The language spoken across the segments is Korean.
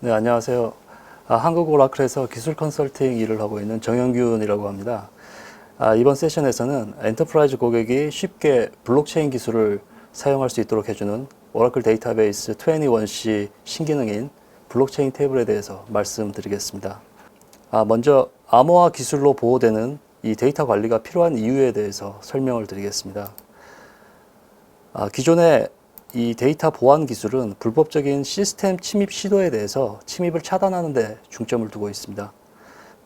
네, 안녕하세요. 한국 오라클에서 기술 컨설팅 일을 하고 있는 정영균이라고 합니다. 이번 세션에서는 엔터프라이즈 고객이 쉽게 블록체인 기술을 사용할 수 있도록 해주는 오라클 데이터베이스 21C 신기능인 블록체인 테이블에 대해서 말씀드리겠습니다. 먼저 암호화 기술로 보호되는 이 데이터 관리가 필요한 이유에 대해서 설명을 드리겠습니다. 기존에 이 데이터 보안 기술은 불법적인 시스템 침입 시도에 대해서 침입을 차단하는 데 중점을 두고 있습니다.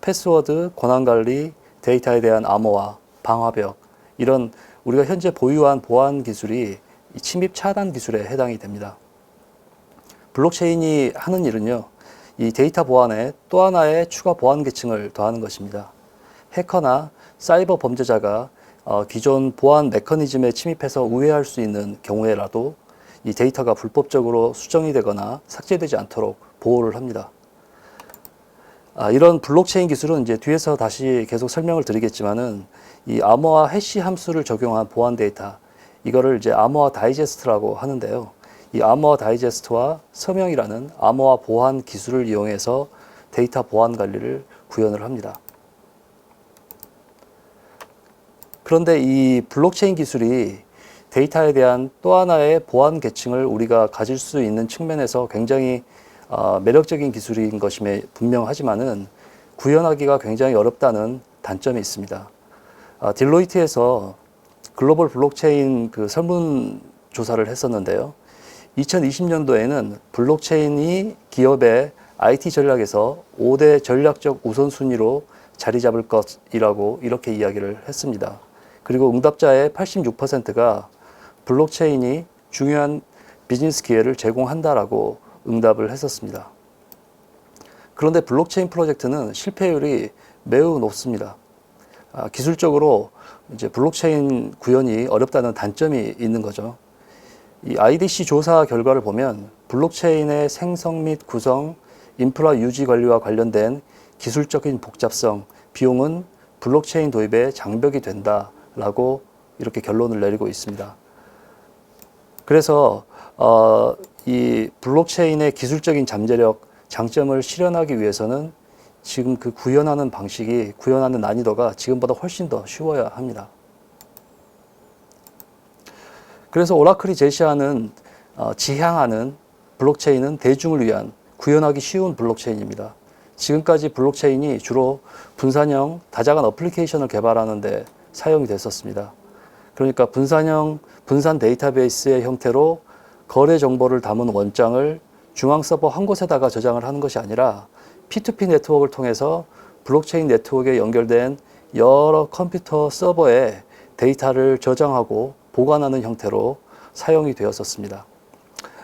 패스워드, 권한관리, 데이터에 대한 암호화, 방화벽, 이런 우리가 현재 보유한 보안 기술이 이 침입 차단 기술에 해당이 됩니다. 블록체인이 하는 일은요, 이 데이터 보안에 또 하나의 추가 보안 계층을 더하는 것입니다. 해커나 사이버 범죄자가 기존 보안 메커니즘에 침입해서 우회할 수 있는 경우에라도 이 데이터가 불법적으로 수정이 되거나 삭제되지 않도록 보호를 합니다. 이런 블록체인 기술은 이제 뒤에서 다시 계속 설명을 드리겠지만은 이 암호화 해시 함수를 적용한 보안 데이터, 이거를 이제 암호화 다이제스트라고 하는데요. 이 암호화 다이제스트와 서명이라는 암호화 보안 기술을 이용해서 데이터 보안 관리를 구현을 합니다. 그런데 이 블록체인 기술이 데이터에 대한 또 하나의 보안 계층을 우리가 가질 수 있는 측면에서 굉장히 매력적인 기술인 것임에 분명하지만은 구현하기가 굉장히 어렵다는 단점이 있습니다. 딜로이트에서 글로벌 블록체인 그 설문조사를 했었는데요. 2020년도에는 블록체인이 기업의 IT 전략에서 5대 전략적 우선순위로 자리 잡을 것이라고 이렇게 이야기를 했습니다. 그리고 응답자의 86%가 블록체인이 중요한 비즈니스 기회를 제공한다라고 응답을 했었습니다. 그런데 블록체인 프로젝트는 실패율이 매우 높습니다. 기술적으로 이제 블록체인 구현이 어렵다는 단점이 있는 거죠. 이 IDC 조사 결과를 보면 블록체인의 생성 및 구성, 인프라 유지 관리와 관련된 기술적인 복잡성, 비용은 블록체인 도입에 장벽이 된다라고 이렇게 결론을 내리고 있습니다. 그래서 이 블록체인의 기술적인 잠재력, 장점을 실현하기 위해서는 지금 그 구현하는 방식이, 구현하는 난이도가 지금보다 훨씬 더 쉬워야 합니다. 그래서 오라클이 제시하는 지향하는 블록체인은 대중을 위한 구현하기 쉬운 블록체인입니다. 지금까지 블록체인이 주로 분산형 다자간 어플리케이션을 개발하는 데 사용이 됐었습니다. 그러니까 분산 데이터베이스의 형태로 거래 정보를 담은 원장을 중앙 서버 한 곳에다가 저장을 하는 것이 아니라 P2P 네트워크를 통해서 블록체인 네트워크에 연결된 여러 컴퓨터 서버에 데이터를 저장하고 보관하는 형태로 사용이 되었었습니다.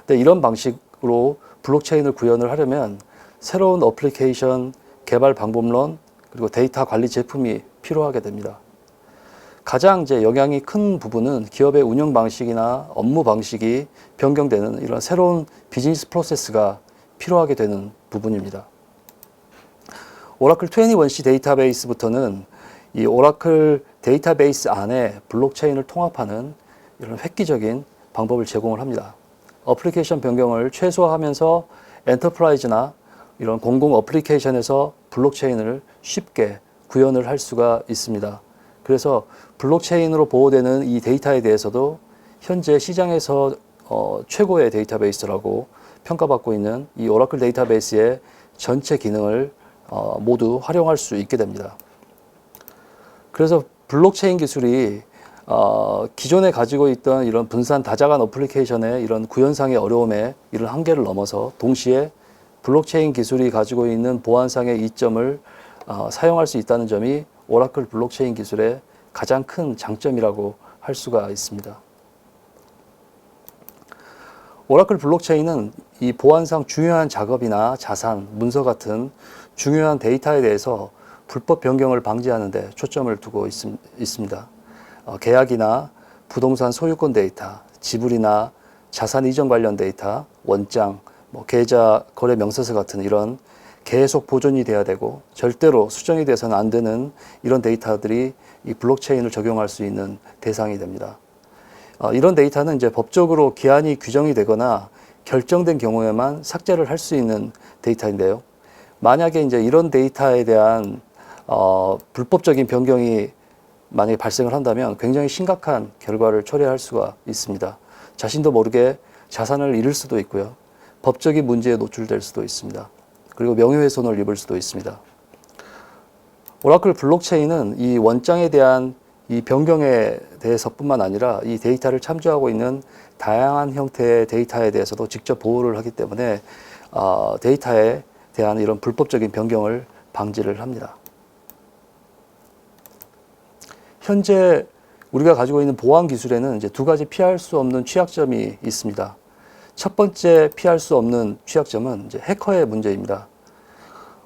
근데 이런 방식으로 블록체인을 구현을 하려면 새로운 어플리케이션, 개발 방법론, 그리고 데이터 관리 제품이 필요하게 됩니다. 가장 이제 영향이 큰 부분은 기업의 운영 방식이나 업무 방식이 변경되는 이런 새로운 비즈니스 프로세스가 필요하게 되는 부분입니다. 오라클 21C 데이터베이스부터는 이 오라클 데이터베이스 안에 블록체인을 통합하는 이런 획기적인 방법을 제공을 합니다. 어플리케이션 변경을 최소화하면서 엔터프라이즈나 이런 공공 어플리케이션에서 블록체인을 쉽게 구현을 할 수가 있습니다. 그래서 블록체인으로 보호되는 이 데이터에 대해서도 현재 시장에서 최고의 데이터베이스라고 평가받고 있는 이 오라클 데이터베이스의 전체 기능을 모두 활용할 수 있게 됩니다. 그래서 블록체인 기술이 기존에 가지고 있던 이런 분산 다자간 어플리케이션의 이런 구현상의 어려움에 이런 한계를 넘어서 동시에 블록체인 기술이 가지고 있는 보안상의 이점을 사용할 수 있다는 점이 오라클 블록체인 기술의 가장 큰 장점이라고 할 수가 있습니다. 오라클 블록체인은 이 보안상 중요한 작업이나 자산, 문서 같은 중요한 데이터에 대해서 불법 변경을 방지하는 데 초점을 두고 있습니다. 계약이나 부동산 소유권 데이터, 지불이나 자산 이전 관련 데이터, 원장, 계좌 거래 명세서 같은 이런 계속 보존이 돼야 되고 절대로 수정이 돼서는 안 되는 이런 데이터들이 이 블록체인을 적용할 수 있는 대상이 됩니다. 이런 데이터는 이제 법적으로 기한이 규정이 되거나 결정된 경우에만 삭제를 할 수 있는 데이터인데요. 만약에 이제 이런 데이터에 대한 불법적인 변경이 만약에 발생을 한다면 굉장히 심각한 결과를 초래할 수가 있습니다. 자신도 모르게 자산을 잃을 수도 있고요. 법적인 문제에 노출될 수도 있습니다. 그리고 명예훼손을 입을 수도 있습니다. 오라클 블록체인은 이 원장에 대한 이 변경에 대해서뿐만 아니라 이 데이터를 참조하고 있는 다양한 형태의 데이터에 대해서도 직접 보호를 하기 때문에 데이터에 대한 이런 불법적인 변경을 방지를 합니다. 현재 우리가 가지고 있는 보안 기술에는 이제 두 가지 피할 수 없는 취약점이 있습니다. 첫 번째 피할 수 없는 취약점은 이제 해커의 문제입니다.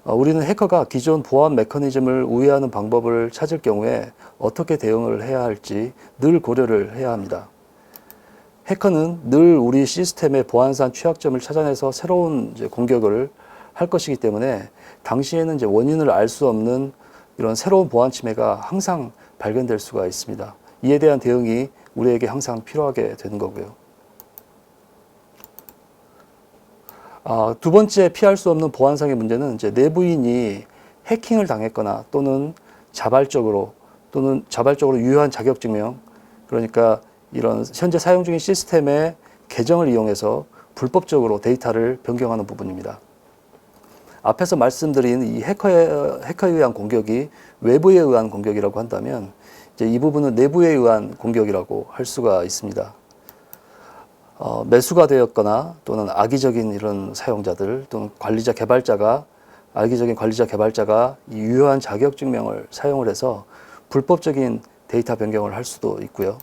우리는 해커가 기존 보안 메커니즘을 우회하는 방법을 찾을 경우에 어떻게 대응을 해야 할지 늘 고려를 해야 합니다. 해커는 늘 우리 시스템의 보안상 취약점을 찾아내서 새로운 이제 공격을 할 것이기 때문에 당시에는 이제 원인을 알 수 없는 이런 새로운 보안 침해가 항상 발견될 수가 있습니다. 이에 대한 대응이 우리에게 항상 필요하게 되는 거고요. 두 번째 피할 수 없는 보안상의 문제는 이제 내부인이 해킹을 당했거나 또는 자발적으로 유효한 자격증명, 그러니까 이런 현재 사용 중인 시스템의 계정을 이용해서 불법적으로 데이터를 변경하는 부분입니다. 앞에서 말씀드린 이 해커에 의한 공격이 외부에 의한 공격이라고 한다면 이제 이 부분은 내부에 의한 공격이라고 할 수가 있습니다. 매수가 되었거나 또는 악의적인 이런 사용자들 또는 악의적인 관리자 개발자가 이 유효한 자격증명을 사용을 해서 불법적인 데이터 변경을 할 수도 있고요.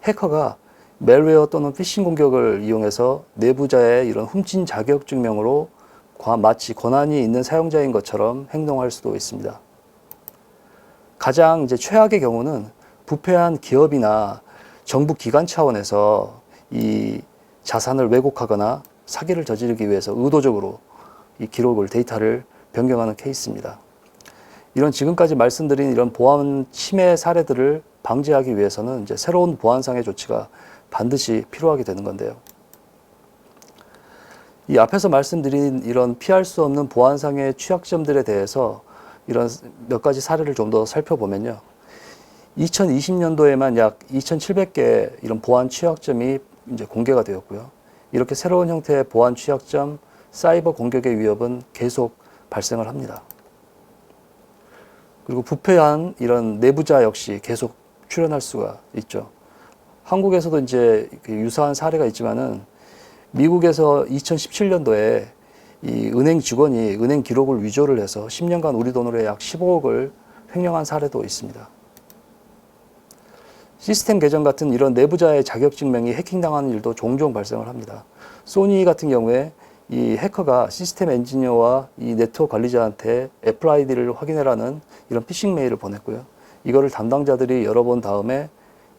해커가 멜웨어 또는 피싱 공격을 이용해서 내부자의 이런 훔친 자격증명으로 마치 권한이 있는 사용자인 것처럼 행동할 수도 있습니다. 가장 이제 최악의 경우는 부패한 기업이나 정부 기관 차원에서 이 자산을 왜곡하거나 사기를 저지르기 위해서 의도적으로 이 데이터를 변경하는 케이스입니다. 이런 지금까지 말씀드린 이런 보안 침해 사례들을 방지하기 위해서는 이제 새로운 보안상의 조치가 반드시 필요하게 되는 건데요. 이 앞에서 말씀드린 이런 피할 수 없는 보안상의 취약점들에 대해서 이런 몇 가지 사례를 좀 더 살펴보면요. 2020년도에만 약 2,700개 이런 보안 취약점이 이제 공개가 되었고요. 이렇게 새로운 형태의 보안 취약점, 사이버 공격의 위협은 계속 발생을 합니다. 그리고 부패한 이런 내부자 역시 계속 출현할 수가 있죠. 한국에서도 이제 유사한 사례가 있지만은 미국에서 2017년도에 이 은행 직원이 은행 기록을 위조를 해서 10년간 우리 돈으로 약 15억을 횡령한 사례도 있습니다. 시스템 계정 같은 이런 내부자의 자격증명이 해킹당하는 일도 종종 발생을 합니다. 소니 같은 경우에 이 해커가 시스템 엔지니어와 이 네트워크 관리자한테 애플 아이디를 확인해라는 이런 피싱 메일을 보냈고요. 이거를 담당자들이 열어본 다음에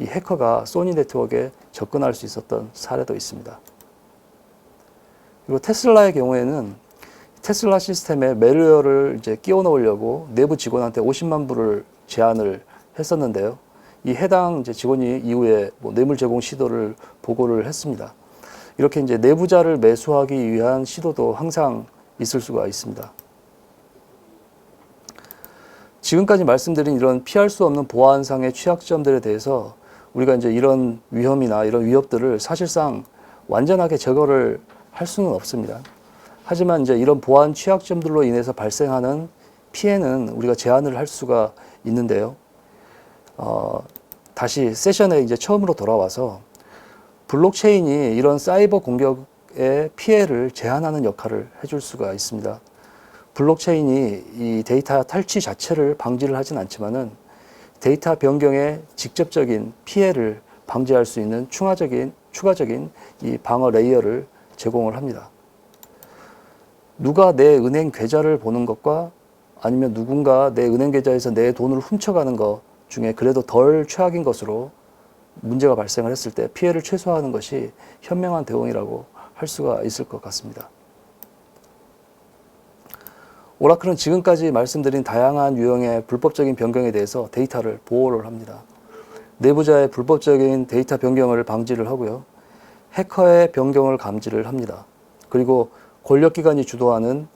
이 해커가 소니 네트워크에 접근할 수 있었던 사례도 있습니다. 그리고 테슬라의 경우에는 테슬라 시스템에 멜웨어를 이제 끼워 넣으려고 내부 직원한테 50만 불을 제안을 했었는데요. 이 해당 이제 직원이 이후에 뇌물 제공 시도를 보고를 했습니다. 이렇게 이제 내부자를 매수하기 위한 시도도 항상 있을 수가 있습니다. 지금까지 말씀드린 이런 피할 수 없는 보안상의 취약점들에 대해서 우리가 이제 이런 위험이나 이런 위협들을 사실상 완전하게 제거를 할 수는 없습니다. 하지만 이제 이런 보안 취약점들로 인해서 발생하는 피해는 우리가 제한을 할 수가 있는데요. 다시 세션에 이제 처음으로 돌아와서 블록체인이 이런 사이버 공격의 피해를 제한하는 역할을 해줄 수가 있습니다. 블록체인이 이 데이터 탈취 자체를 방지를 하진 않지만은 데이터 변경의 직접적인 피해를 방지할 수 있는 추가적인 이 방어 레이어를 제공을 합니다. 누가 내 은행 계좌를 보는 것과 아니면 누군가 내 은행 계좌에서 내 돈을 훔쳐가는 것 중에 그래도 덜 최악인 것으로 문제가 발생을 했을 때 피해를 최소화하는 것이 현명한 대응이라고 할 수가 있을 것 같습니다. 오라클은 지금까지 말씀드린 다양한 유형의 불법적인 변경에 대해서 데이터를 보호를 합니다. 내부자의 불법적인 데이터 변경을 방지를 하고요. 해커의 변경을 감지를 합니다. 그리고 권력기관이 주도하는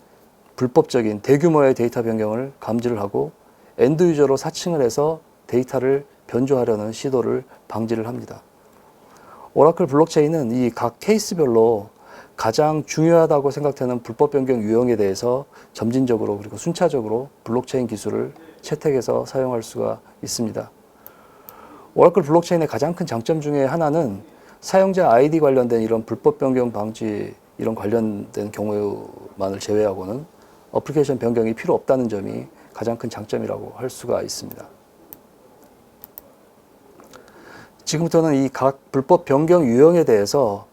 불법적인 대규모의 데이터 변경을 감지를 하고 엔드 유저로 사칭을 해서 데이터를 변조하려는 시도를 방지를 합니다. 오라클 블록체인은 이 각 케이스별로 가장 중요하다고 생각되는 불법 변경 유형에 대해서 점진적으로 그리고 순차적으로 블록체인 기술을 채택해서 사용할 수가 있습니다. 오라클 블록체인의 가장 큰 장점 중에 하나는 사용자 아이디 관련된 이런 불법 변경 방지 이런 관련된 경우만을 제외하고는 어플리케이션 변경이 필요 없다는 점이 가장 큰 장점이라고 할 수가 있습니다. 지금부터는 이 각 불법 변경 유형에 대해서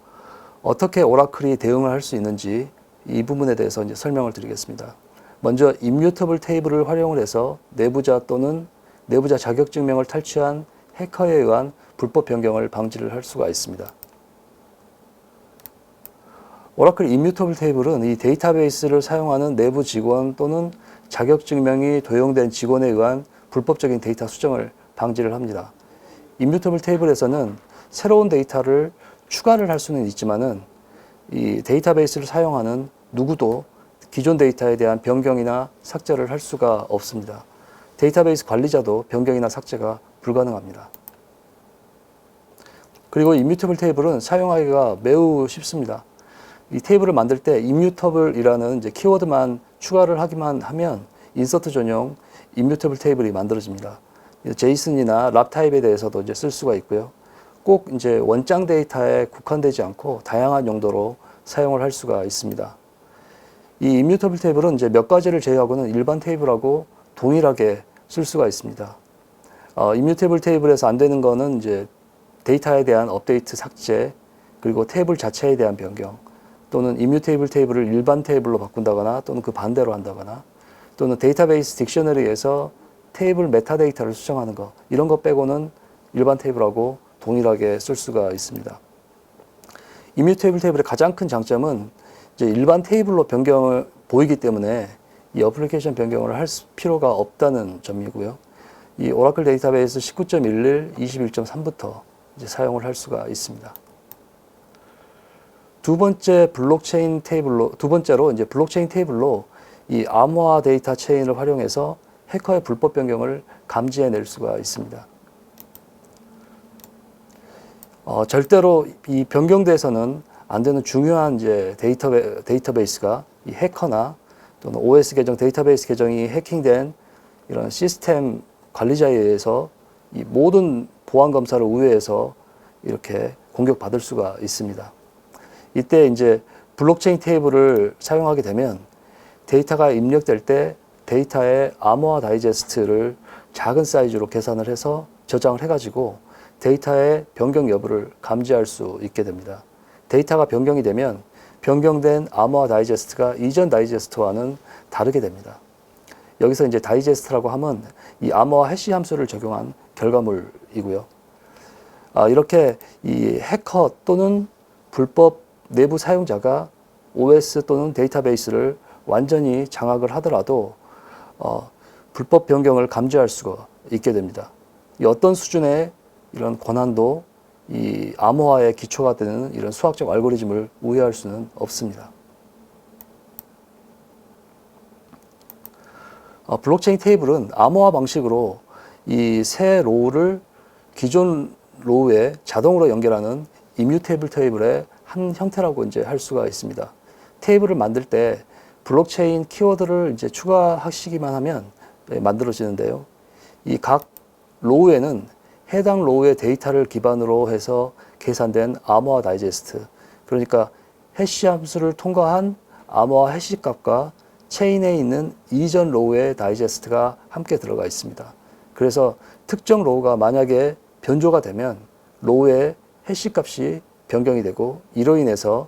어떻게 오라클이 대응을 할 수 있는지 이 부분에 대해서 이제 설명을 드리겠습니다. 먼저 이뮤터블 테이블을 활용을 해서 내부자 또는 내부자 자격증명을 탈취한 해커에 의한 불법 변경을 방지를 할 수가 있습니다. 오라클 이뮤터블 테이블은 이 데이터베이스를 사용하는 내부 직원 또는 자격증명이 도용된 직원에 의한 불법적인 데이터 수정을 방지를 합니다. 이뮤터블 테이블에서는 새로운 데이터를 추가를 할 수는 있지만은 이 데이터베이스를 사용하는 누구도 기존 데이터에 대한 변경이나 삭제를 할 수가 없습니다. 데이터베이스 관리자도 변경이나 삭제가 불가능합니다. 그리고 이뮤터블 테이블은 사용하기가 매우 쉽습니다. 이 테이블을 만들 때 immutable이라는 이제 키워드만 추가를 하기만 하면 인서트 전용 immutable 테이블이 만들어집니다. 제이슨이나 랍 타입에 대해서도 이제 쓸 수가 있고요. 꼭 이제 원장 데이터에 국한되지 않고 다양한 용도로 사용을 할 수가 있습니다. 이 immutable 테이블은 이제 몇 가지를 제외하고는 일반 테이블하고 동일하게 쓸 수가 있습니다. immutable 테이블에서 안 되는 거는 이제 데이터에 대한 업데이트 삭제, 그리고 테이블 자체에 대한 변경, 또는 immutable 테이블을 일반 테이블로 바꾼다거나 또는 그 반대로 한다거나 또는 데이터베이스 딕셔너리에서 테이블 메타데이터를 수정하는 거, 이런 거 빼고는 일반 테이블하고 동일하게 쓸 수가 있습니다. immutable 테이블의 가장 큰 장점은 이제 일반 테이블로 변경을 보이기 때문에 이 어플리케이션 변경을 할 필요가 없다는 점이고요. 이 오라클 데이터베이스 19.11, 21.3부터 이제 사용을 할 수가 있습니다. 두 번째로 이제 블록체인 테이블로 이 암호화 데이터 체인을 활용해서 해커의 불법 변경을 감지해낼 수가 있습니다. 절대로 이 변경돼서는 안 되는 중요한 이제 데이터베이스가 이 해커나 또는 OS 계정, 데이터베이스 계정이 해킹된 이런 시스템 관리자에 의해서 이 모든 보안 검사를 우회해서 이렇게 공격받을 수가 있습니다. 이때 이제 블록체인 테이블을 사용하게 되면 데이터가 입력될 때 데이터의 암호화 다이제스트를 작은 사이즈로 계산을 해서 저장을 해가지고 데이터의 변경 여부를 감지할 수 있게 됩니다. 데이터가 변경이 되면 변경된 암호화 다이제스트가 이전 다이제스트와는 다르게 됩니다. 여기서 이제 다이제스트라고 하면 이 암호화 해시 함수를 적용한 결과물이고요. 이렇게 이 해커 또는 불법 내부 사용자가 OS 또는 데이터베이스를 완전히 장악을 하더라도 불법 변경을 감지할 수가 있게 됩니다. 이 어떤 수준의 이런 권한도 이 암호화의 기초가 되는 이런 수학적 알고리즘을 우회할 수는 없습니다. 블록체인 테이블은 암호화 방식으로 이 새 로우를 기존 로우에 자동으로 연결하는 이뮤테이블 테이블의 한 형태라고 이제 할 수가 있습니다. 테이블을 만들 때 블록체인 키워드를 이제 추가하시기만 하면 만들어지는데요. 이 각 로우에는 해당 로우의 데이터를 기반으로 해서 계산된 암호화 다이제스트, 그러니까 해시 함수를 통과한 암호화 해시 값과 체인에 있는 이전 로우의 다이제스트가 함께 들어가 있습니다. 그래서 특정 로우가 만약에 변조가 되면 로우의 해시 값이 변경이 되고 이로 인해서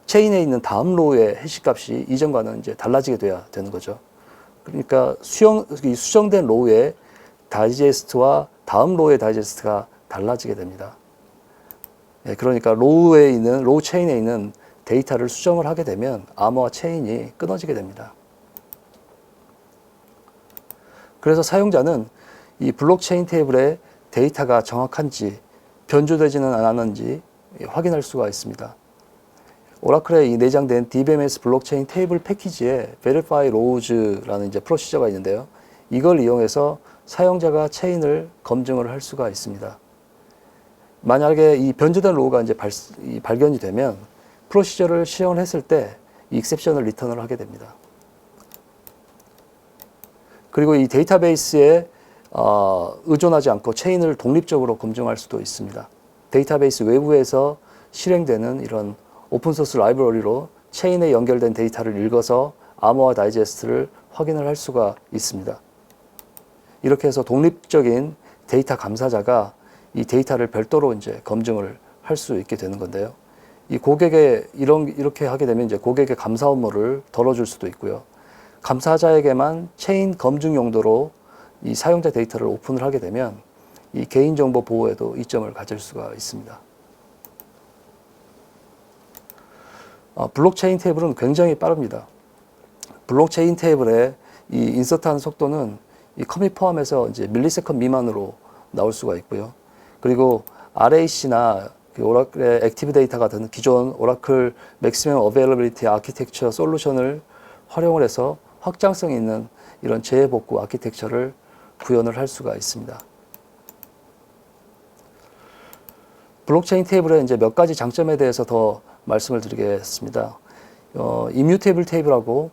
체인에 있는 다음 로우의 해시 값이 이전과는 이제 달라지게 돼야 되는 거죠. 그러니까 수정된 로우의 다이제스트와 다음 로우의 다이제스트가 달라지게 됩니다. 그러니까 로우 체인에 있는 데이터를 수정을 하게 되면 암호화 체인이 끊어지게 됩니다. 그래서 사용자는 이 블록체인 테이블에 데이터가 정확한지 변조되지는 않았는지 확인할 수가 있습니다. 오라클에 이 내장된 DBMS 블록체인 테이블 패키지에 Verify Laws라는 이제 프로시저가 있는데요. 이걸 이용해서 사용자가 체인을 검증을 할 수가 있습니다. 만약에 이 변조된 로우가 이제 발견이 되면 프로시저를 실행을 했을 때 이 익셉션을 리턴을 하게 됩니다. 그리고 이 데이터베이스에 의존하지 않고 체인을 독립적으로 검증할 수도 있습니다. 데이터베이스 외부에서 실행되는 이런 오픈소스 라이브러리로 체인에 연결된 데이터를 읽어서 아머와 다이제스트를 확인을 할 수가 있습니다. 이렇게 해서 독립적인 데이터 감사자가 이 데이터를 별도로 이제 검증을 할 수 있게 되는 건데요. 이 고객의 이렇게 하게 되면 이제 고객의 감사 업무를 덜어줄 수도 있고요. 감사자에게만 체인 검증 용도로 이 사용자 데이터를 오픈을 하게 되면 이 개인정보 보호에도 이점을 가질 수가 있습니다. 블록체인 테이블은 굉장히 빠릅니다. 블록체인 테이블에 이 인서트하는 속도는 이 커밋 포함해서 이제 밀리세컨드 미만으로 나올 수가 있고요. 그리고 RAC나 오라클의 액티브 데이터 같은 기존 오라클 맥시멈 어베일러빌리티 아키텍처 솔루션을 활용을 해서 확장성 있는 이런 재해복구 아키텍처를 구현을 할 수가 있습니다. 블록체인 테이블의 이제 몇 가지 장점에 대해서 더 말씀을 드리겠습니다. 이뮤테이블 테이블하고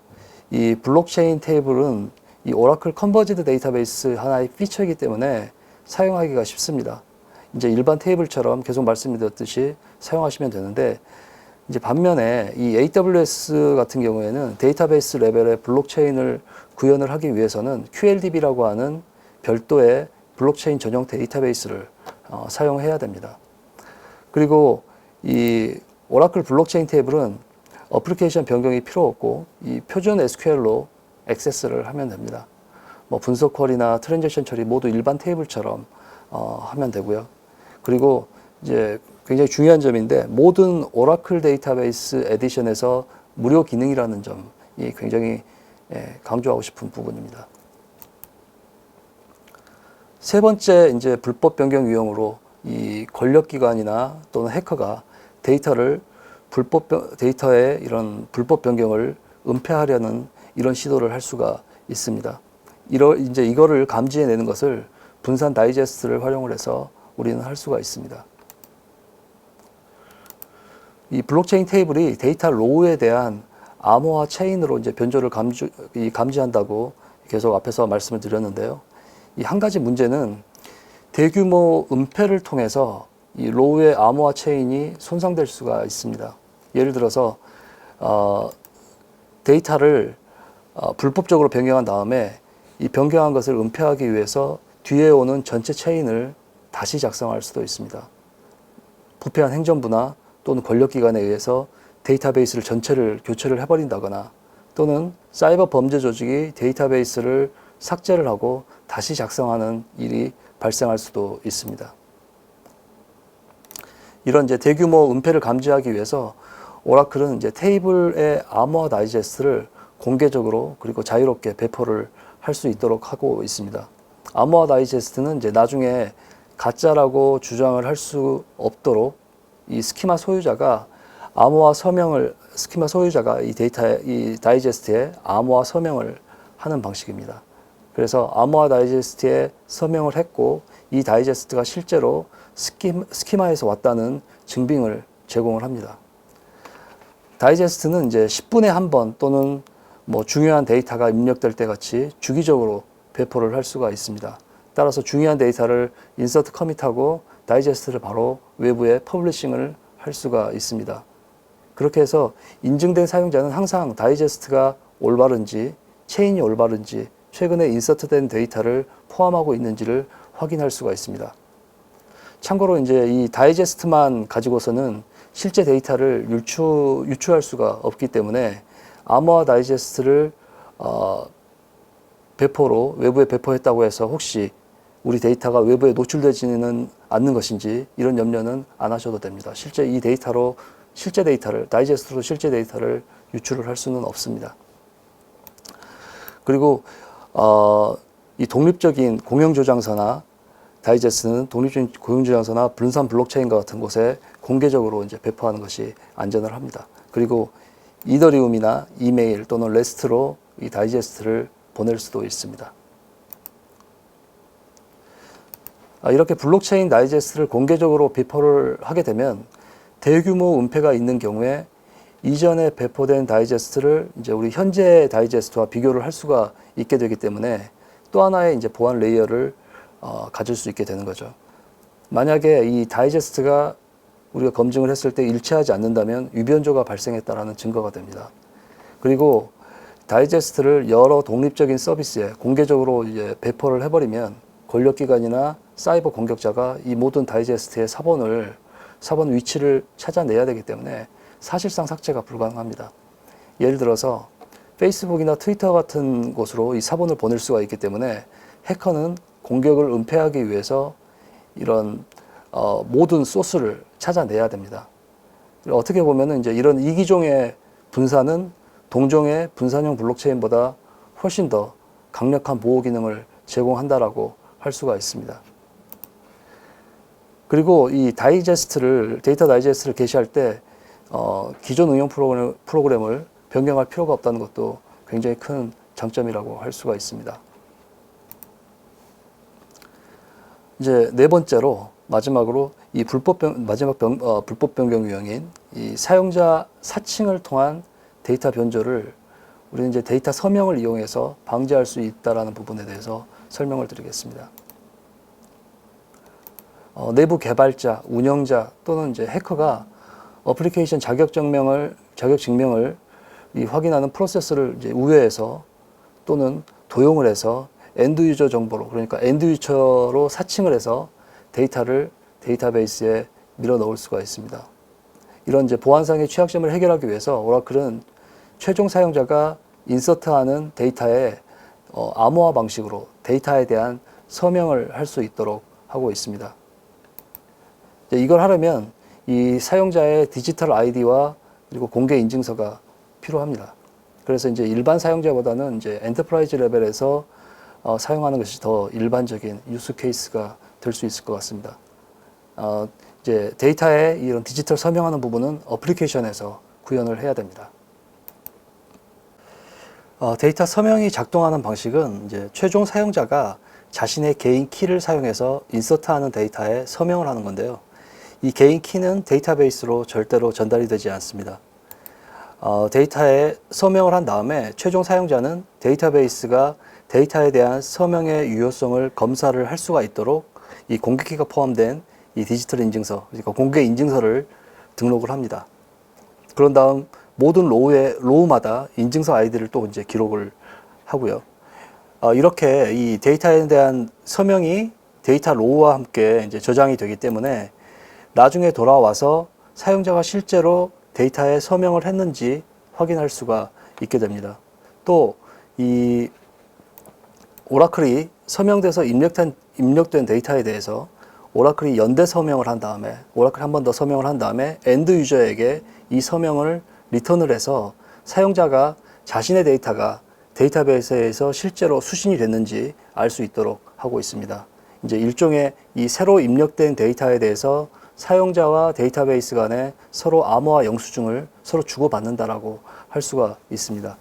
이 블록체인 테이블은 이 오라클 컨버지드 데이터베이스 하나의 피처이기 때문에 사용하기가 쉽습니다. 이제 일반 테이블처럼 계속 말씀드렸듯이 사용하시면 되는데, 이제 반면에 이 AWS 같은 경우에는 데이터베이스 레벨의 블록체인을 구현을 하기 위해서는 QLDB라고 하는 별도의 블록체인 전용 데이터베이스를 사용해야 됩니다. 그리고 이 오라클 블록체인 테이블은 어플리케이션 변경이 필요 없고 이 표준 SQL로 액세스를 하면 됩니다. 뭐 분석 쿼리나 트랜잭션 처리 모두 일반 테이블처럼 하면 되고요. 그리고 이제 굉장히 중요한 점인데, 모든 오라클 데이터베이스 에디션에서 무료 기능이라는 점이 굉장히 강조하고 싶은 부분입니다. 세 번째 이제 불법 변경 유형으로 이 권력기관이나 또는 해커가 데이터의 이런 불법 변경을 은폐하려는 이런 시도를 할 수가 있습니다. 이제 이거를 감지해내는 것을 분산 다이제스트를 활용을 해서 우리는 할 수가 있습니다. 이 블록체인 테이블이 데이터 로우에 대한 암호화 체인으로 이제 변조를 감지한다고 계속 앞에서 말씀을 드렸는데요. 이 한 가지 문제는 대규모 은폐를 통해서 이 로우의 암호화 체인이 손상될 수가 있습니다. 예를 들어서 데이터를 불법적으로 변경한 다음에 이 변경한 것을 은폐하기 위해서 뒤에 오는 전체 체인을 다시 작성할 수도 있습니다. 부패한 행정부나 또는 권력기관에 의해서 데이터베이스를 전체를 교체를 해버린다거나, 또는 사이버 범죄 조직이 데이터베이스를 삭제를 하고 다시 작성하는 일이 발생할 수도 있습니다. 이런 이제 대규모 은폐를 감지하기 위해서 오라클은 이제 테이블의 암호화 다이제스트를 공개적으로 그리고 자유롭게 배포를 할 수 있도록 하고 있습니다. 암호화 다이제스트는 이제 나중에 가짜라고 주장을 할 수 없도록 이 스키마 소유자가 이 다이제스트에 암호화 서명을 하는 방식입니다. 그래서 암호화 다이제스트에 서명을 했고 이 다이제스트가 실제로 스키마에서 왔다는 증빙을 제공을 합니다. 다이제스트는 이제 10분에 한 번 또는 뭐 중요한 데이터가 입력될 때 같이 주기적으로 배포를 할 수가 있습니다. 따라서 중요한 데이터를 인서트 커밋하고 다이제스트를 바로 외부에 퍼블리싱을 할 수가 있습니다. 그렇게 해서 인증된 사용자는 항상 다이제스트가 올바른지, 체인이 올바른지, 최근에 인서트된 데이터를 포함하고 있는지를 확인할 수가 있습니다. 참고로 이제 이 다이제스트만 가지고서는 실제 데이터를 유추할 수가 없기 때문에 암호화 다이제스트를 외부에 배포했다고 해서 혹시 우리 데이터가 외부에 노출되지는 않는 것인지 이런 염려는 안 하셔도 됩니다. 실제 이 데이터로 다이제스트로 실제 데이터를 유출을 할 수는 없습니다. 그리고 이 독립적인 공영 조장서나 다이제스트는 독립적인 고용주장서나 분산 블록체인과 같은 곳에 공개적으로 이제 배포하는 것이 안전을 합니다. 그리고 이더리움이나 이메일 또는 레스트로 이 다이제스트를 보낼 수도 있습니다. 이렇게 블록체인 다이제스트를 공개적으로 배포를 하게 되면 대규모 은폐가 있는 경우에 이전에 배포된 다이제스트를 이제 우리 현재 다이제스트와 비교를 할 수가 있게 되기 때문에 또 하나의 이제 보안 레이어를 가질 수 있게 되는 거죠. 만약에 이 다이제스트가 우리가 검증을 했을 때 일치하지 않는다면 위변조가 발생했다라는 증거가 됩니다. 그리고 다이제스트를 여러 독립적인 서비스에 공개적으로 이제 배포를 해버리면 권력기관이나 사이버 공격자가 이 모든 다이제스트의 사본 위치를 찾아내야 되기 때문에 사실상 삭제가 불가능합니다. 예를 들어서 페이스북이나 트위터 같은 곳으로 이 사본을 보낼 수가 있기 때문에 해커는 공격을 은폐하기 위해서 이런 모든 소스를 찾아내야 됩니다. 어떻게 보면은 이제 이런 이기종의 분산은 동종의 분산형 블록체인보다 훨씬 더 강력한 보호 기능을 제공한다라고 할 수가 있습니다. 그리고 이 데이터 다이제스트를 게시할 때 기존 응용 프로그램을 변경할 필요가 없다는 것도 굉장히 큰 장점이라고 할 수가 있습니다. 이제 네 번째로 마지막으로 이 불법 변경 유형인 이 사용자 사칭을 통한 데이터 변조를 우리는 이제 데이터 서명을 이용해서 방지할 수 있다라는 부분에 대해서 설명을 드리겠습니다. 내부 개발자, 운영자 또는 이제 해커가 어플리케이션 자격 증명을 확인하는 프로세스를 이제 우회해서 또는 도용을 해서 엔드 유저 정보로, 그러니까 엔드 유저로 사칭을 해서 데이터를 데이터베이스에 밀어 넣을 수가 있습니다. 이런 이제 보안상의 취약점을 해결하기 위해서 오라클은 최종 사용자가 인서트하는 데이터에 암호화 방식으로 데이터에 대한 서명을 할 수 있도록 하고 있습니다. 이걸 하려면 이 사용자의 디지털 아이디와 그리고 공개 인증서가 필요합니다. 그래서 이제 일반 사용자보다는 이제 엔터프라이즈 레벨에서 사용하는 것이 더 일반적인 유스 케이스가 될 수 있을 것 같습니다. 이제 데이터에 이런 디지털 서명하는 부분은 어플리케이션에서 구현을 해야 됩니다. 데이터 서명이 작동하는 방식은 이제 최종 사용자가 자신의 개인 키를 사용해서 인서트하는 데이터에 서명을 하는 건데요. 이 개인 키는 데이터베이스로 절대로 전달이 되지 않습니다. 데이터에 서명을 한 다음에 최종 사용자는 데이터베이스가 데이터에 대한 서명의 유효성을 검사를 할 수가 있도록 이 공개키가 포함된 이 디지털 인증서, 그러니까 공개 인증서를 등록을 합니다. 그런 다음 모든 로우마다 인증서 아이디를 또 이제 기록을 하고요. 이렇게 이 데이터에 대한 서명이 데이터 로우와 함께 이제 저장이 되기 때문에 나중에 돌아와서 사용자가 실제로 데이터에 서명을 했는지 확인할 수가 있게 됩니다. 또 이 오라클이 서명돼서 입력된 데이터에 대해서 오라클이 연대 서명을 한 다음에 오라클이 한 번 더 서명을 한 다음에 엔드 유저에게 이 서명을 리턴을 해서 사용자가 자신의 데이터가 데이터베이스에서 실제로 수신이 됐는지 알 수 있도록 하고 있습니다. 이제 일종의 이 새로 입력된 데이터에 대해서 사용자와 데이터베이스 간에 서로 암호화 영수증을 서로 주고받는다라고 할 수가 있습니다.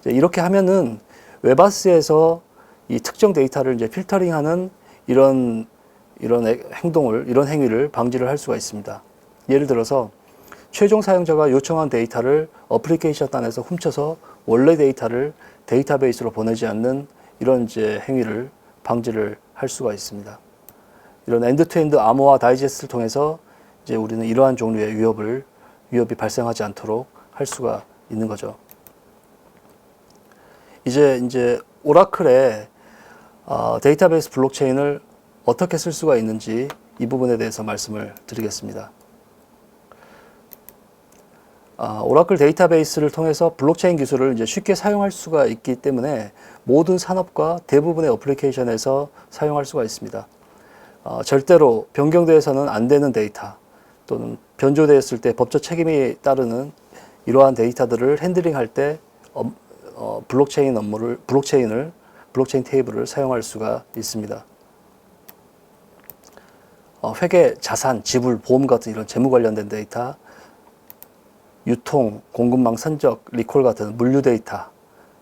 이렇게 하면은 웨바스에서 이 특정 데이터를 이제 필터링하는 이런 행위를 방지를 할 수가 있습니다. 예를 들어서 최종 사용자가 요청한 데이터를 어플리케이션 단에서 훔쳐서 원래 데이터를 데이터베이스로 보내지 않는 이런 이제 행위를 방지를 할 수가 있습니다. 이런 엔드-투-엔드 암호화 다이제스트를 통해서 이제 우리는 이러한 종류의 위협이 발생하지 않도록 할 수가 있는 거죠. 이제 오라클의 데이터베이스 블록체인을 어떻게 쓸 수가 있는지 이 부분에 대해서 말씀을 드리겠습니다. 오라클 데이터베이스를 통해서 블록체인 기술을 이제 쉽게 사용할 수가 있기 때문에 모든 산업과 대부분의 어플리케이션에서 사용할 수가 있습니다. 절대로 변경되어서는 안 되는 데이터 또는 변조되었을 때 법적 책임이 따르는 이러한 데이터들을 핸들링할 때 블록체인 테이블을 사용할 수가 있습니다. 회계, 자산, 지불, 보험 같은 이런 재무 관련된 데이터, 유통, 공급망 산적, 리콜 같은 물류 데이터,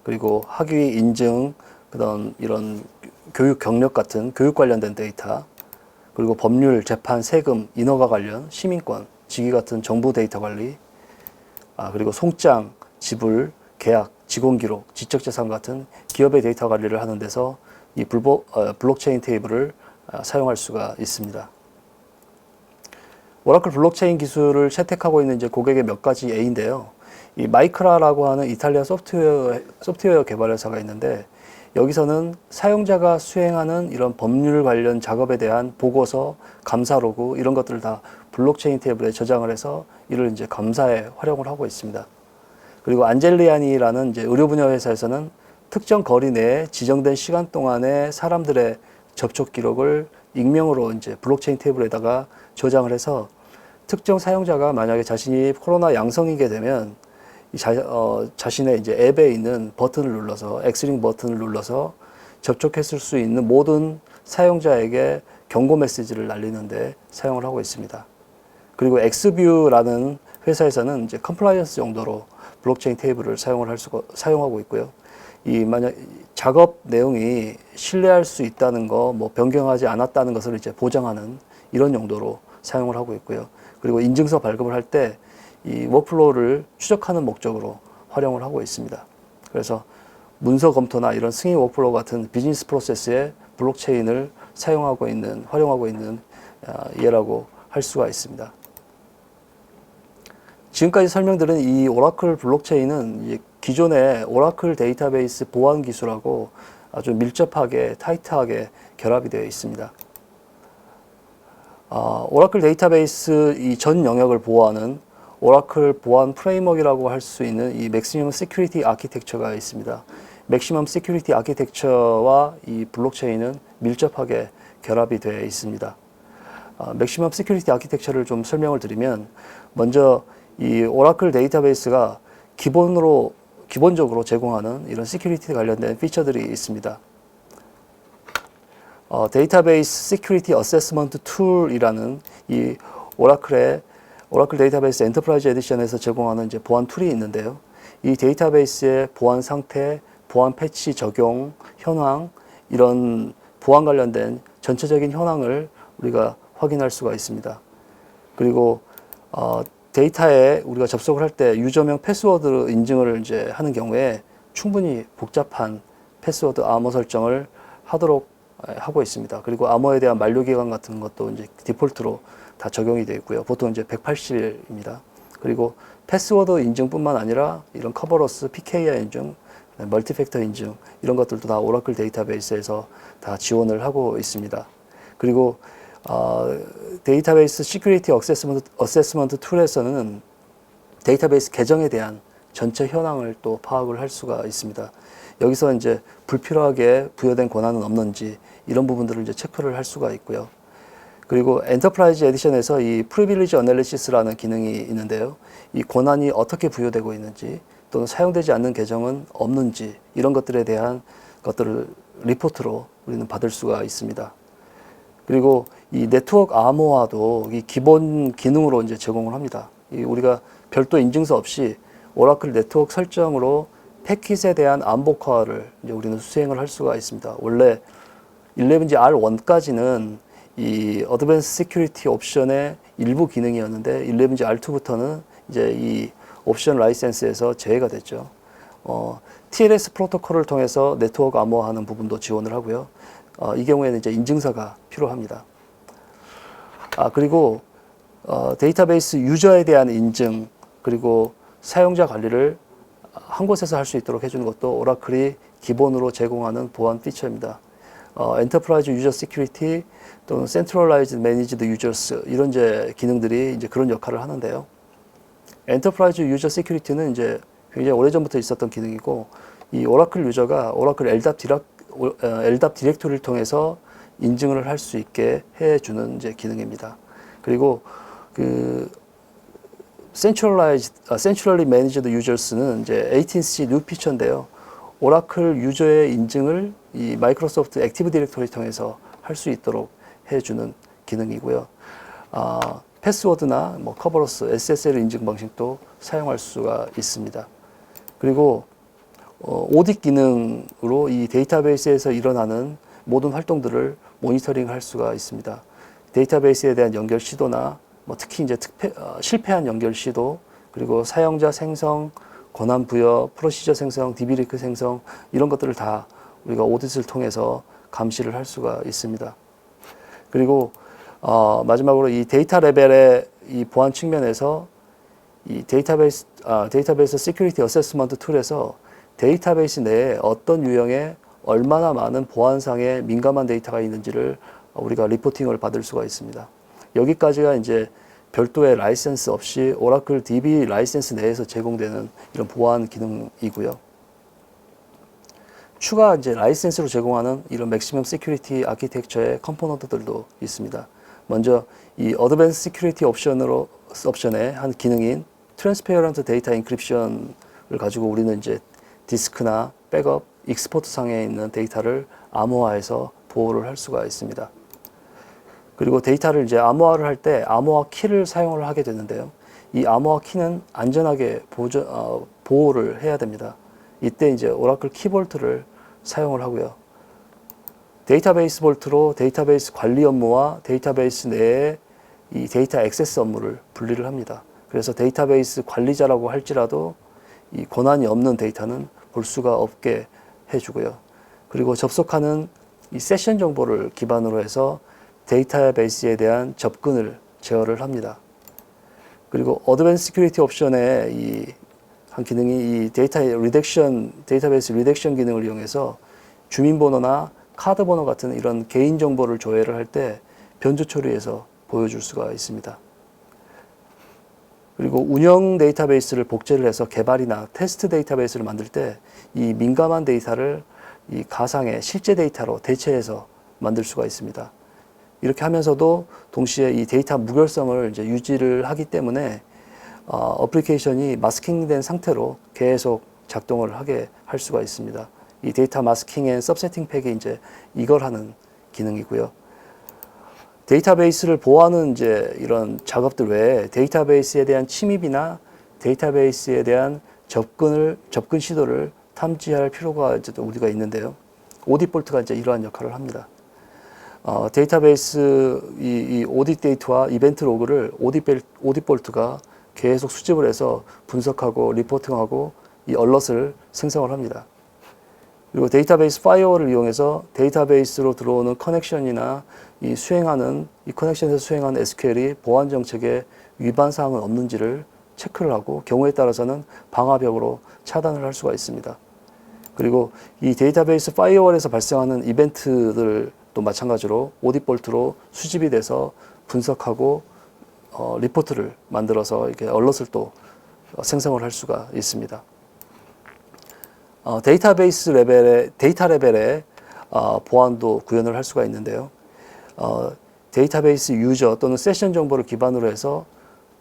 그리고 학위 인증, 그다음 이런 교육 경력 같은 교육 관련된 데이터, 그리고 법률, 재판, 세금, 인허가 관련, 시민권, 직위 같은 정보 데이터 관리, 그리고 송장, 지불, 계약, 직원 기록, 지적재산 같은 기업의 데이터 관리를 하는 데서 이 블록체인 테이블을 사용할 수가 있습니다. 오라클 블록체인 기술을 채택하고 있는 이제 고객의 몇 가지 예인데요. 이 마이크라라고 하는 이탈리아 소프트웨어 개발 회사가 있는데, 여기서는 사용자가 수행하는 이런 법률 관련 작업에 대한 보고서, 감사 로그 이런 것들을 다 블록체인 테이블에 저장을 해서 이를 이제 감사에 활용을 하고 있습니다. 그리고 안젤리아니라는 이제 의료 분야 회사에서는 특정 거리 내에 지정된 시간 동안에 사람들의 접촉 기록을 익명으로 이제 블록체인 테이블에다가 저장을 해서 특정 사용자가 만약에 자신이 코로나 양성이게 되면 자신의 이제 앱에 있는 버튼을 눌러서 엑스링 버튼을 눌러서 접촉했을 수 있는 모든 사용자에게 경고 메시지를 날리는데 사용을 하고 있습니다. 그리고 엑스뷰라는 회사에서는 이제 컴플라이언스 정도로 블록체인 테이블을 사용하고 있고요. 만약 작업 내용이 신뢰할 수 있다는 거, 뭐 변경하지 않았다는 것을 이제 보장하는 이런 용도로 사용을 하고 있고요. 그리고 인증서 발급을 할 때 이 워크플로우를 추적하는 목적으로 활용을 하고 있습니다. 그래서 문서 검토나 이런 승인 워크플로우 같은 비즈니스 프로세스에 블록체인을 활용하고 있는 예라고 할 수가 있습니다. 지금까지 설명드린 이 오라클 블록체인은 기존의 오라클 데이터베이스 보안 기술하고 아주 밀접하게, 타이트하게 결합이 되어 있습니다. 오라클 데이터베이스 이 전 영역을 보호하는 오라클 보안 프레임워크라고 할 수 있는 이 맥시멈 시큐리티 아키텍처가 있습니다. 맥시멈 시큐리티 아키텍처와 이 블록체인은 밀접하게 결합이 되어 있습니다. 맥시멈 시큐리티 아키텍처를 좀 설명을 드리면, 먼저 이 오라클 데이터베이스가 기본적으로 제공하는 이런 시큐리티 관련된 피처들이 있습니다. 데이터베이스 시큐리티 어세스먼트 툴이라는 이 오라클 데이터베이스 엔터프라이즈 에디션에서 제공하는 이제 보안 툴이 있는데요. 이 데이터베이스의 보안 상태, 보안 패치 적용, 현황, 이런 보안 관련된 전체적인 현황을 우리가 확인할 수가 있습니다. 그리고 데이터에 우리가 접속을 할 때 유저명 패스워드 인증을 이제 하는 경우에 충분히 복잡한 패스워드 암호 설정을 하도록 하고 있습니다. 그리고 암호에 대한 만료 기간 같은 것도 이제 디폴트로 다 적용이 되어 있고요. 보통 이제 180일입니다. 그리고 패스워드 인증뿐만 아니라 이런 커버러스, PKI 인증, 멀티팩터 인증 이런 것들도 다 오라클 데이터베이스에서 다 지원을 하고 있습니다. 그리고 데이터베이스 시큐리티 어세스먼트 툴에서는 데이터베이스 계정에 대한 전체 현황을 또 파악을 할 수가 있습니다. 여기서 이제 불필요하게 부여된 권한은 없는지 이런 부분들을 이제 체크를 할 수가 있고요. 그리고 엔터프라이즈 에디션에서 이 프리빌리지 어널리시스라는 기능이 있는데요. 이 권한이 어떻게 부여되고 있는지 또는 사용되지 않는 계정은 없는지 이런 것들에 대한 것들을 리포트로 우리는 받을 수가 있습니다. 그리고 이 네트워크 암호화도 이 기본 기능으로 이제 제공을 합니다. 우리가 별도 인증서 없이 오라클 네트워크 설정으로 패킷에 대한 암복화를 이제 우리는 수행을 할 수가 있습니다. 원래 11G R1까지는 이 어드밴스 시큐리티 옵션의 일부 기능이었는데 11G R2부터는 이제 이 옵션 라이센스에서 제외가 됐죠. TLS 프로토콜을 통해서 네트워크 암호화하는 부분도 지원을 하고요. 이 경우에는 이제 인증서가 필요합니다. 그리고 데이터베이스 유저에 대한 인증 그리고 사용자 관리를 한 곳에서 할 수 있도록 해주는 것도 오라클이 기본으로 제공하는 보안 피처입니다. 엔터프라이즈 유저 시큐리티 또는 센트럴라이즈드 매니지드 유저스 이런 이제 기능들이 이제 그런 역할을 하는데요. 엔터프라이즈 유저 시큐리티는 이제 굉장히 오래전부터 있었던 기능이고 이 오라클 유저가 오라클 LDAP 디렉토리를 통해서 인증을 할 수 있게 해주는 이제 기능입니다. 그리고 그 Centrally Managed Users는 이제 18C 뉴 피처인데요. 오라클 유저의 인증을 이 마이크로소프트 액티브 디렉토리 통해서 할 수 있도록 해주는 기능이고요. 패스워드나 뭐 커버로스, SSL 인증 방식도 사용할 수가 있습니다. 그리고 오딧 기능으로 이 데이터베이스에서 일어나는 모든 활동들을 모니터링 할 수가 있습니다. 데이터베이스에 대한 연결 시도나 뭐 특히 이제 실패한 연결 시도, 그리고 사용자 생성, 권한 부여, 프로시저 생성, DB-리크 생성, 이런 것들을 다 우리가 오딧을 통해서 감시를 할 수가 있습니다. 그리고 마지막으로 이 데이터 레벨의 이 보안 측면에서 이 데이터베이스 시큐리티 어세스먼트 툴에서 데이터베이스 내에 어떤 유형의 얼마나 많은 보안상의 민감한 데이터가 있는지를 우리가 리포팅을 받을 수가 있습니다. 여기까지가 이제 별도의 라이센스 없이 오라클 DB 라이센스 내에서 제공되는 이런 보안 기능이고요. 추가 이제 라이센스로 제공하는 이런 맥시멈 시큐리티 아키텍처의 컴포넌트들도 있습니다. 먼저 이 어드밴스 시큐리티 옵션의 한 기능인 트랜스페어런트 데이터 인크립션을 가지고 우리는 이제 디스크나 백업, 익스포트 상에 있는 데이터를 암호화해서 보호를 할 수가 있습니다. 그리고 데이터를 이제 암호화를 할 때 암호화 키를 사용을 하게 되는데요. 이 암호화 키는 안전하게 보호를 해야 됩니다. 이때 이제 오라클 키볼트를 사용을 하고요. 데이터베이스 볼트로 데이터베이스 관리 업무와 데이터베이스 내에 이 데이터 액세스 업무를 분리를 합니다. 그래서 데이터베이스 관리자라고 할지라도 이 권한이 없는 데이터는 볼 수가 없게 해주고요. 그리고 접속하는 이 세션 정보를 기반으로 해서 데이터베이스에 대한 접근을 제어를 합니다. 그리고 어드밴스 시큐리티 옵션의 이 한 기능이 이 데이터베이스 리덱션 기능을 이용해서 주민번호나 카드번호 같은 이런 개인정보를 조회를 할 때 변조 처리해서 보여줄 수가 있습니다. 그리고 운영 데이터베이스를 복제를 해서 개발이나 테스트 데이터베이스를 만들 때 이 민감한 데이터를 이 가상의 실제 데이터로 대체해서 만들 수가 있습니다. 이렇게 하면서도 동시에 이 데이터 무결성을 이제 유지를 하기 때문에 어플리케이션이 마스킹된 상태로 계속 작동을 하게 할 수가 있습니다. 이 데이터 마스킹 앤 서브세팅 팩이 이제 이걸 하는 기능이고요. 데이터베이스를 보호하는 이제 이런 작업들 외에 데이터베이스에 대한 침입이나 데이터베이스에 대한 접근 시도를 탐지할 필요가 이제 우리가 있는데요. 오딧 볼트가 이제 이러한 역할을 합니다. 데이터베이스 이 오딧 데이터와 이벤트 로그를 오딧 볼트가 계속 수집을 해서 분석하고 리포팅하고 이 얼럿을 생성을 합니다. 그리고 데이터베이스 파이어월을 이용해서 데이터베이스로 들어오는 커넥션이나 이 커넥션에서 수행하는 SQL이 보안 정책에 위반 사항은 없는지를 체크를 하고 경우에 따라서는 방화벽으로 차단을 할 수가 있습니다. 그리고 이 데이터베이스 파이어월에서 발생하는 이벤트들도 마찬가지로 오딧 볼트로 수집이 돼서 분석하고 리포트를 만들어서 이렇게 얼럿을 또 생성을 할 수가 있습니다. 데이터 레벨의 보안도 구현을 할 수가 있는데요. 데이터베이스 유저 또는 세션 정보를 기반으로 해서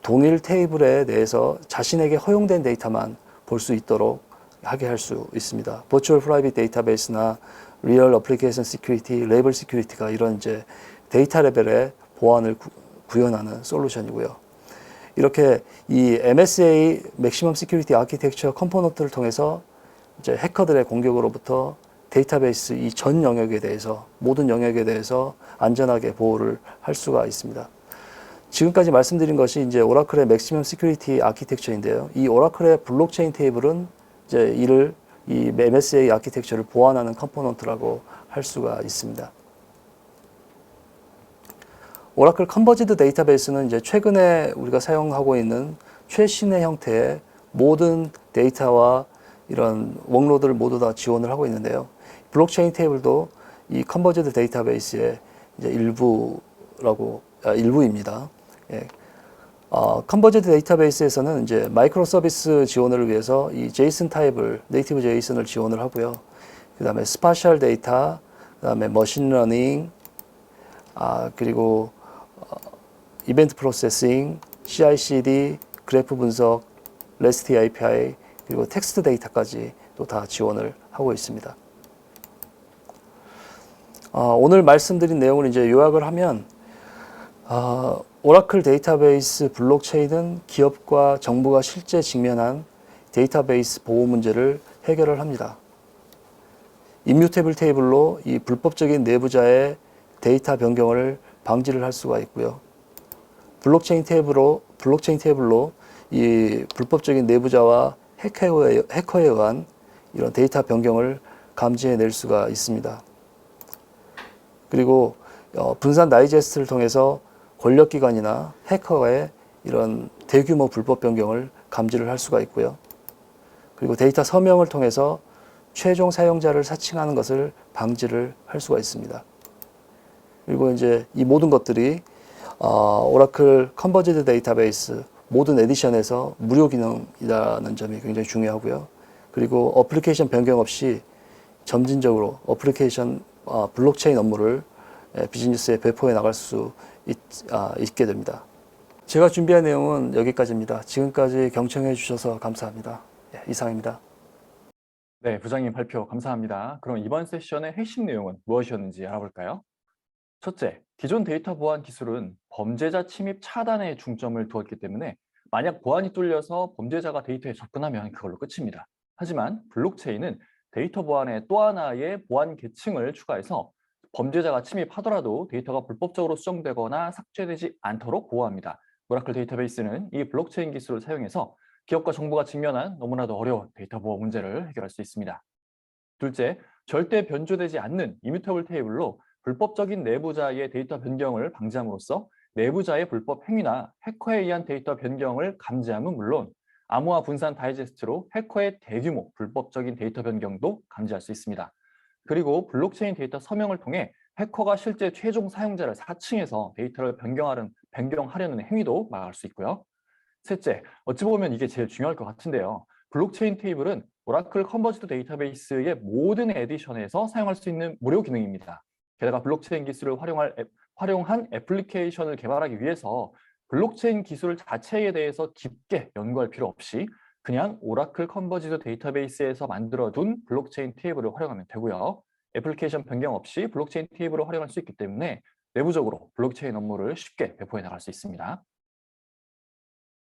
동일 테이블에 대해서 자신에게 허용된 데이터만 볼 수 있도록 하게 할 수 있습니다. 버추얼 프라이빗 데이터베이스나 리얼 어플리케이션 시큐리티, 레이블 시큐리티가 이런 이제 데이터 레벨의 보안을 구현하는 솔루션이고요. 이렇게 이 MSA 맥시멈 시큐리티 아키텍처 컴포넌트를 통해서 이제 해커들의 공격으로부터 데이터베이스 이 전 영역에 대해서 모든 영역에 대해서 안전하게 보호를 할 수가 있습니다. 지금까지 말씀드린 것이 이제 오라클의 맥시멈 시큐리티 아키텍처인데요. 이 오라클의 블록체인 테이블은 이제 이 MSA 아키텍처를 보완하는 컴포넌트라고 할 수가 있습니다. 오라클 컨버지드 데이터베이스는 이제 최근에 우리가 사용하고 있는 최신의 형태의 모든 데이터와 이런 워크로드를 모두 다 지원을 하고 있는데요. 블록체인 테이블도 이 컨버지드 데이터베이스의 이제 일부입니다. 예. 컨버지드 데이터베이스에서는 이제 마이크로 서비스 지원을 위해서 이 제이슨 타입을 네이티브 제이슨을 지원을 하고요. 그다음에 스파셜 데이터, 그다음에 머신 러닝, 그리고 이벤트 프로세싱, CI/CD, 그래프 분석, REST API, 그리고 텍스트 데이터까지 또 다 지원을 하고 있습니다. 오늘 말씀드린 내용을 이제 요약을 하면 오라클 데이터베이스 블록체인은 기업과 정부가 실제 직면한 데이터베이스 보호 문제를 해결을 합니다. 임뮤테이블 테이블로 이 불법적인 내부자의 데이터 변경을 방지를 할 수가 있고요. 블록체인 테이블로 이 불법적인 내부자와 해커에 의한 이런 데이터 변경을 감지해낼 수가 있습니다. 그리고 분산 다이제스트를 통해서 권력기관이나 해커의 이런 대규모 불법 변경을 감지를 할 수가 있고요. 그리고 데이터 서명을 통해서 최종 사용자를 사칭하는 것을 방지를 할 수가 있습니다. 그리고 이제 이 모든 것들이 오라클 컨버지드 데이터베이스 모든 에디션에서 무료 기능이라는 점이 굉장히 중요하고요. 그리고 어플리케이션 변경 없이 점진적으로 블록체인 업무를 비즈니스에 배포해 나갈 수 있게 됩니다. 제가 준비한 내용은 여기까지입니다. 지금까지 경청해 주셔서 감사합니다. 이상입니다. 네, 부장님 발표 감사합니다. 그럼 이번 세션의 핵심 내용은 무엇이었는지 알아볼까요? 첫째, 기존 데이터 보안 기술은 범죄자 침입 차단에 중점을 두었기 때문에 만약 보안이 뚫려서 범죄자가 데이터에 접근하면 그걸로 끝입니다. 하지만 블록체인은 데이터 보안에 또 하나의 보안 계층을 추가해서 범죄자가 침입하더라도 데이터가 불법적으로 수정되거나 삭제되지 않도록 보호합니다. 오라클 데이터베이스는 이 블록체인 기술을 사용해서 기업과 정부가 직면한 너무나도 어려운 데이터 보호 문제를 해결할 수 있습니다. 둘째, 절대 변조되지 않는 이뮤터블 테이블로 불법적인 내부자의 데이터 변경을 방지함으로써 내부자의 불법 행위나 해커에 의한 데이터 변경을 감지함은 물론 암호화 분산 다이제스트로 해커의 대규모 불법적인 데이터 변경도 감지할 수 있습니다. 그리고 블록체인 데이터 서명을 통해 해커가 실제 최종 사용자를 사칭해서 데이터를 변경하려는 행위도 막을 수 있고요. 셋째, 어찌 보면 이게 제일 중요할 것 같은데요. 블록체인 테이블은 오라클 컨버지드 데이터베이스의 모든 에디션에서 사용할 수 있는 무료 기능입니다. 게다가 블록체인 기술을 활용한 애플리케이션을 개발하기 위해서 블록체인 기술 자체에 대해서 깊게 연구할 필요 없이 그냥 오라클 컨버지드 데이터베이스에서 만들어둔 블록체인 테이블을 활용하면 되고요. 애플리케이션 변경 없이 블록체인 테이블을 활용할 수 있기 때문에 내부적으로 블록체인 업무를 쉽게 배포해 나갈 수 있습니다.